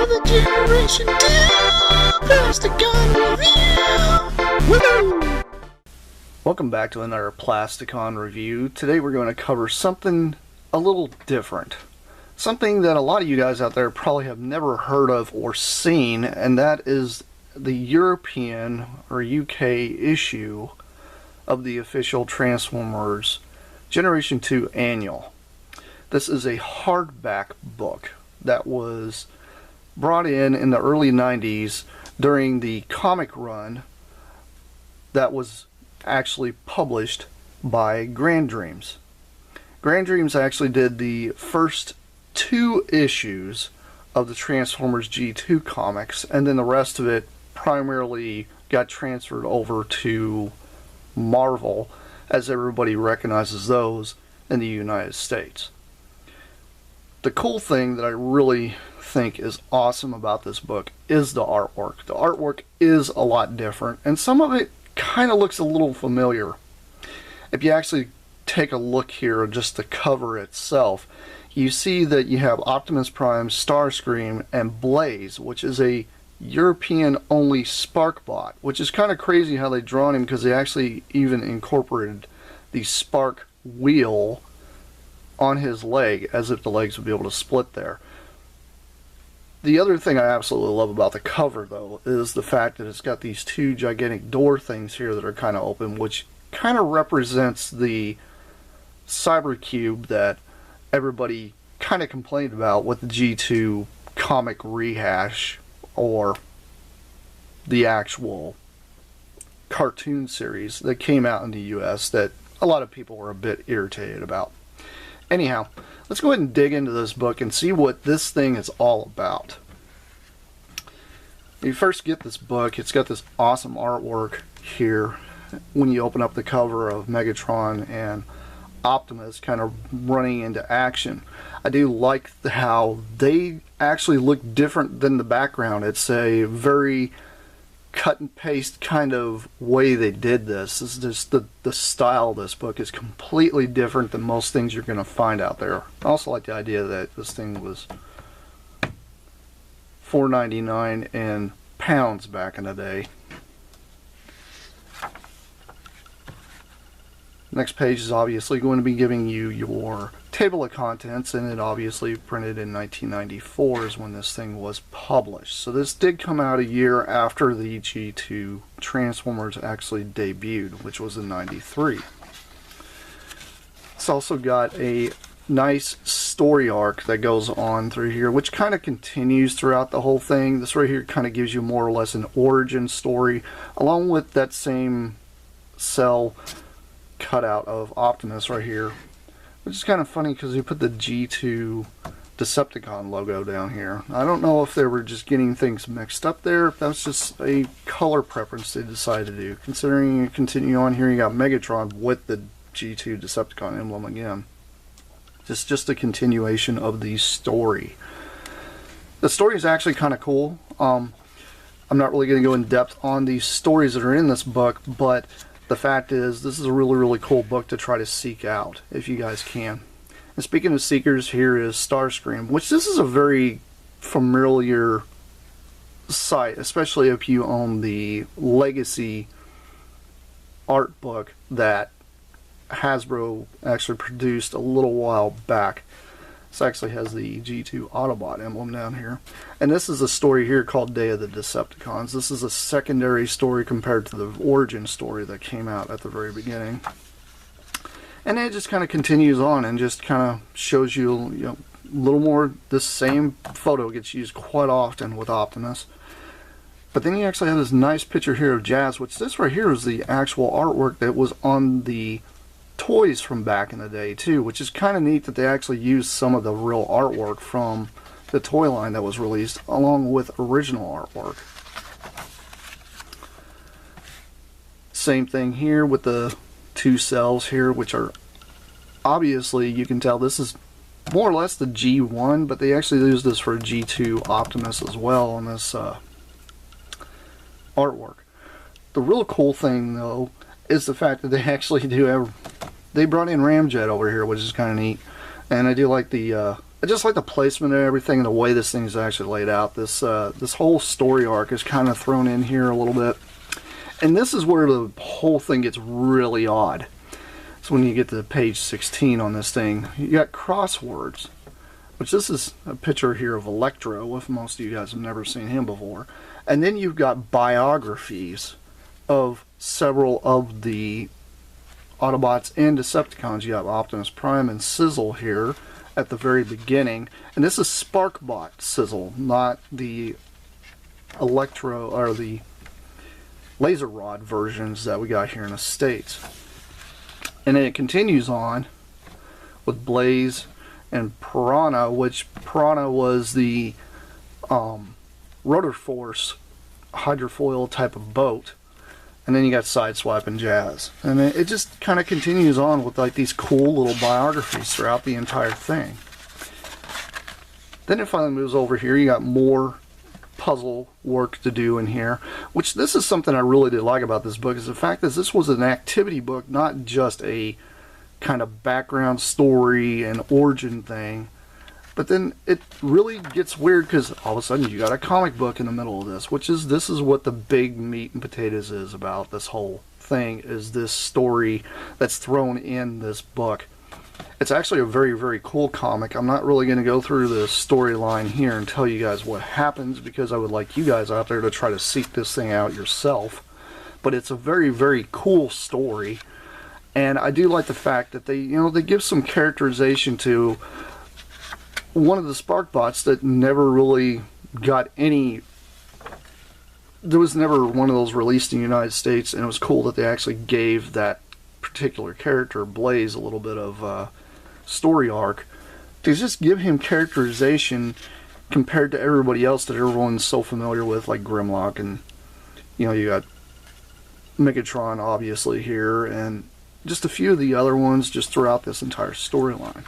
another Generation 2 Plasticon review! Woohoo! Welcome back to another Plasticon review. Today we're going to cover something a little different. Something that a lot of you guys out there probably have never heard of or seen, and that is the European or UK issue of the official Transformers Generation 2 Annual. This is a hardback book that was brought in the early 90s during the comic run that was actually published by Grand Dreams. Grand Dreams actually did the first 2 issues of the Transformers G2 comics, and then the rest of it primarily got transferred over to Marvel, as everybody recognizes those in the United States. The cool thing that I really think is awesome about this book is the artwork. The artwork is a lot different, and some of it kind of looks a little familiar. If you actually take a look here at just the cover itself, you see that you have Optimus Prime, Starscream, and Blaze, which is a European-only Spark bot, which is kind of crazy how they drawn him, because they actually even incorporated the Spark wheel on his leg, as if the legs would be able to split there. The other thing I absolutely love about the cover, though, is the fact that it's got these 2 gigantic door things here that are kind of open, which kind of represents the cyber cube that everybody kind of complained about with the G2 comic rehash, or the actual cartoon series that came out in the US that a lot of people were a bit irritated about. Anyhow, let's go ahead and dig into this book and see what this thing is all about. When you first get this book, it's got this awesome artwork here when you open up the cover of Megatron and Optimus kind of running into action. I do like how they actually look different than the background. It's a very cut and paste kind of way they did this. This is just the style of this book is completely different than most things you're going to find out there. I also like the idea that this thing was $4.99 in pounds back in the day. Next page is obviously going to be giving you your table of contents, and it obviously printed in 1994 is when this thing was published. So this did come out a year after the G2 Transformers actually debuted, which was in 93. It's also got a nice story arc that goes on through here, which kind of continues throughout the whole thing. This right here kind of gives you more or less an origin story, along with that same cell cutout of Optimus right here, which is kind of funny because you put the G2 Decepticon logo down here. I don't know if they were just getting things mixed up there, if that's just a color preference they decided to do. Considering you continue on here, you got Megatron with the G2 Decepticon emblem again. Just a continuation of the story. The story is actually kind of cool. I'm not really going to go in depth on the stories that are in this book, but the fact is, this is a really cool book to try to seek out, if you guys can. And speaking of seekers, here is Starscream, which this is a very familiar sight, especially if you own the Legacy art book that Hasbro actually produced a little while back. This actually has the G2 Autobot emblem down here. And this is a story here called Day of the Decepticons. This is a secondary story compared to the origin story that came out at the very beginning. And it just kind of continues on and just kind of shows you, a little more. This same photo gets used quite often with Optimus. But then you actually have this nice picture here of Jazz, which this right here is the actual artwork that was on the toys from back in the day too, which is kind of neat that they actually used some of the real artwork from the toy line that was released along with original artwork. Same thing here with the 2 cells here, which are obviously, you can tell this is more or less the G1, but they actually used this for G2 Optimus as well on this artwork. The real cool thing though is the fact that they actually do have, they brought in Ramjet over here, which is kind of neat. And I do like the I just like the placement of everything and the way this thing is actually laid out. This this whole story arc is kind of thrown in here a little bit. And this is where the whole thing gets really odd. So when you get to page 16 on this thing, you got crosswords, which this is a picture here of Electro, if most of you guys have never seen him before. And then you've got biographies of several of the Autobots and Decepticons. You have Optimus Prime and Sizzle here at the very beginning. And this is Sparkbot Sizzle, not the Electro or the laser rod versions that we got here in the States. And then it continues on with Blaze and Piranha, which Piranha was the Rotor Force hydrofoil type of boat. And then you got Sideswipe and Jazz. And it just kind of continues on with like these cool little biographies throughout the entire thing. Then it finally moves over here. You got more puzzle work to do in here, which this is something I really did like about this book, is the fact that this was an activity book, not just a kind of background story and origin thing. But then it really gets weird because all of a sudden you got a comic book in the middle of this, which is, this is what the big meat and potatoes is about this whole thing, is this story that's thrown in this book. It's actually a very, very cool comic. I'm not really going to go through the storyline here and tell you guys what happens, because I would like you guys out there to try to seek this thing out yourself. But it's a very, very cool story. And I do like the fact that they give some characterization to one of the Sparkbots that never really got any... There was never one of those released in the United States, and it was cool that they actually gave that particular character, Blaze, a little bit of story arc to just give him characterization compared to everybody else that everyone's so familiar with, like Grimlock, and you got Megatron obviously here, and just a few of the other ones just throughout this entire storyline.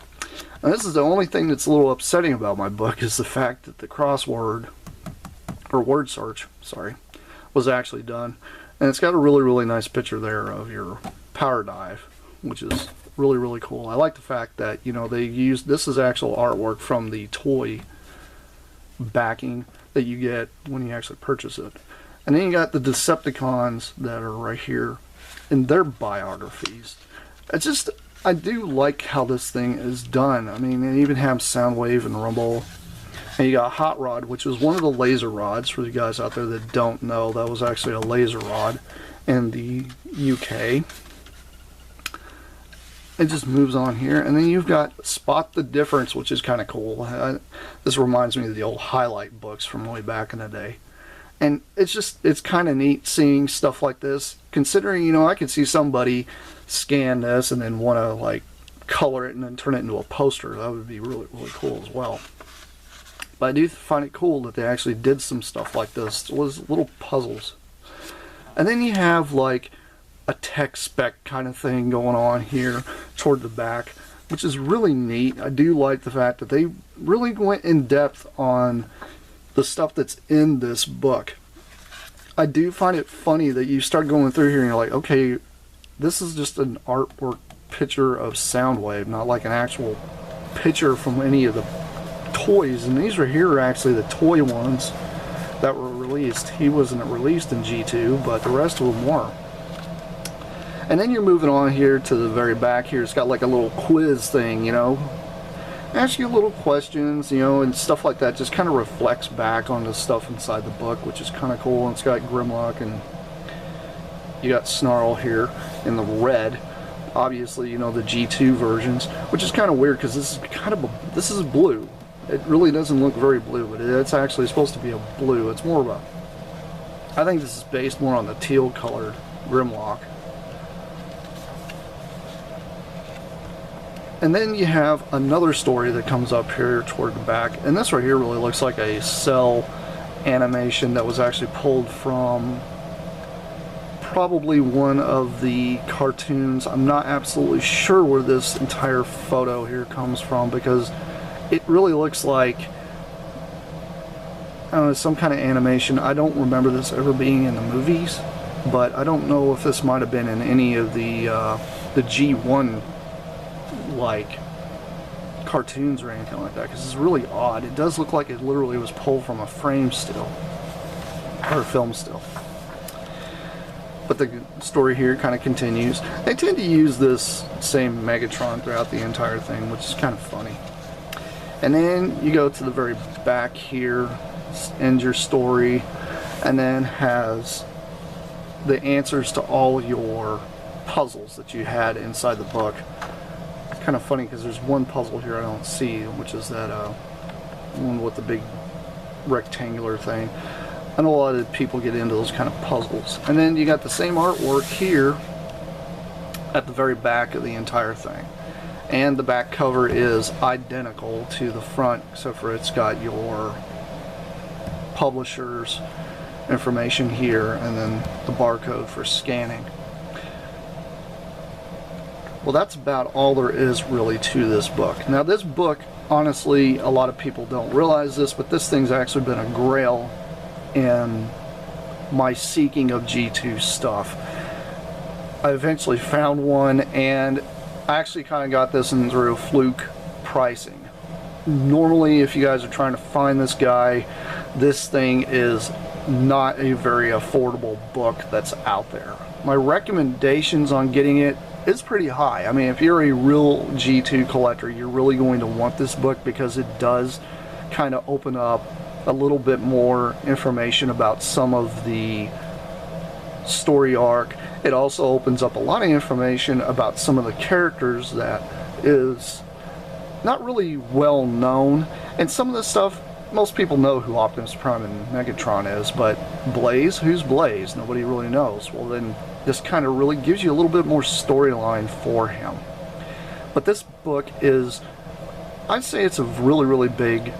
And this is the only thing that's a little upsetting about my book, is the fact that the crossword, or word search, sorry, was actually done. And it's got a really, really nice picture there of your power dive, which is really, really cool. I like the fact that, they used, this is actual artwork from the toy backing that you get when you actually purchase it. And then you got the Decepticons that are right here in their biographies. It's just, I do like how this thing is done. I mean, they even have Soundwave and Rumble. And you got Hot Rod, which was one of the laser rods, for you guys out there that don't know. That was actually a laser rod in the UK. It just moves on here, and then you've got Spot the Difference, which is kind of cool. This reminds me of the old highlight books from way back in the day. And it's kind of neat seeing stuff like this, considering, I could see somebody scan this and then want to, like, color it and then turn it into a poster. That would be really, really cool as well. But I do find it cool that they actually did some stuff like this. It was little puzzles. And then you have, like, a tech spec kind of thing going on here toward the back, which is really neat. I do like the fact that they really went in depth on the stuff that's in this book. I do find it funny that you start going through here and you're like, okay, this is just an artwork picture of Soundwave, not like an actual picture from any of the toys. And these right here are actually the toy ones that were released. He wasn't released in G2, but the rest of them were. And then you're moving on here to the very back here. It's got like a little quiz thing, Ask you little questions, and stuff like that. Just kind of reflects back on the stuff inside the book, which is kind of cool. And it's got Grimlock, and you got Snarl here in the red. Obviously, the G2 versions, which is kind of weird because this is this is blue. It really doesn't look very blue, but it's actually supposed to be a blue. It's more of a, I think this is based more on the teal colored Grimlock. And then you have another story that comes up here toward the back, and this right here really looks like a cell animation that was actually pulled from probably one of the cartoons. I'm not absolutely sure where this entire photo here comes from, because it really looks like, I don't know, some kind of animation. I don't remember this ever being in the movies, but I don't know if this might have been in any of the G1 like cartoons or anything like that, because it's really odd. It does look like it literally was pulled from a frame still, or a film still. But the story here kind of continues. They tend to use this same Megatron throughout the entire thing, which is kind of funny. And then you go to the very back here, ends your story, and then has the answers to all your puzzles that you had inside the book. It's kind of funny because there's one puzzle here I don't see, which is that one with the big rectangular thing. I know a lot of people get into those kind of puzzles. And then you got the same artwork here at the very back of the entire thing. And the back cover is identical to the front, except for it's got your publisher's information here and then the barcode for scanning. Well, that's about all there is really to this book. Now this book, honestly, a lot of people don't realize this, but this thing's actually been a grail in my seeking of G2 stuff. I eventually found one, and I actually kind of got this in through fluke pricing. Normally, if you guys are trying to find this guy, this thing is not a very affordable book that's out there. My recommendations on getting it is pretty high. I mean, if you're a real G2 collector, you're really going to want this book because it does kind of open up a little bit more information about some of the story arc. It also opens up a lot of information about some of the characters that is not really well known, and some of the stuff most people know who Optimus Prime and Megatron is, but Blaze, who's Blaze? Nobody really knows. Well, then this kind of really gives you a little bit more storyline for him. But this book is, I'd say it's a really big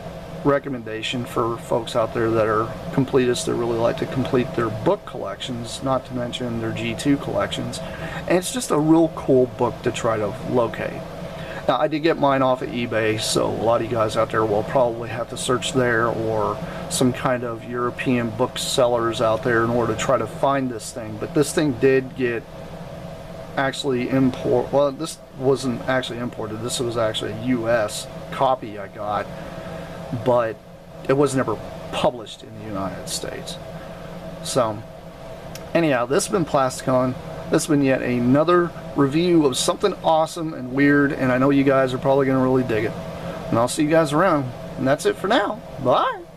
recommendation for folks out there that are completists that really like to complete their book collections, not to mention their G2 collections. And it's just a real cool book to try to locate. Now, I did get mine off of eBay, so a lot of you guys out there will probably have to search there or some kind of European booksellers out there in order to try to find this thing. But this thing did get actually well, this wasn't actually imported. This was actually a US copy I got, but it was never published in the United States. So anyhow, this has been Plasticon. This has been yet another review of something awesome and weird, and I know you guys are probably going to really dig it. And I'll see you guys around. And that's it for now. Bye!